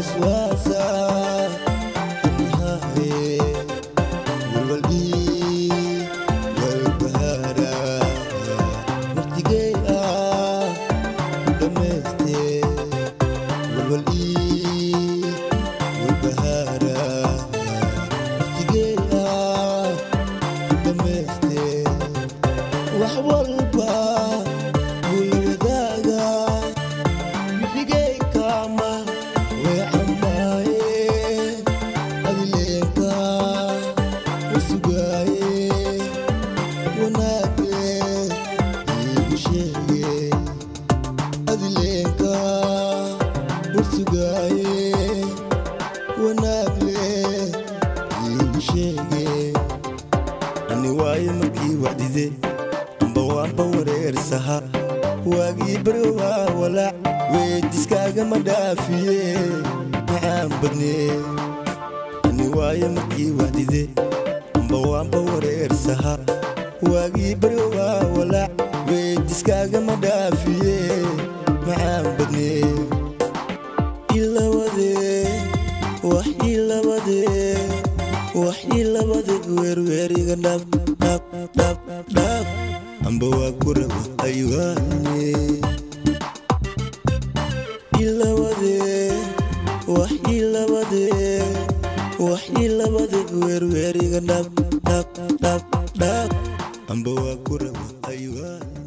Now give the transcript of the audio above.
وسواسة النهاية والقلبي والبهارة مرتقية دمستي والقلبي والبهارة مرتقية دمستي وحول الباب والوداقة يلقي كاما وعماي أدليكا وسقاي وناقي يبشيقي أدليكا وسقاي وناقي يبشيقي أني واي مكي وعدي وانبا wareersaha waagii barwaa walaac weydiiskaaga ma dhaafiye maxaan badnee ani waaye markii wacdide amba waanba wareersaha waagii barwaa walaac weydiiskaaga ma dhaafiye maxaan badnee wax ilabade weerweeriga dhaaf amba waa ku raba aywaane wax ilabade weerweeriga dhaaf amba waa ku raba aywaane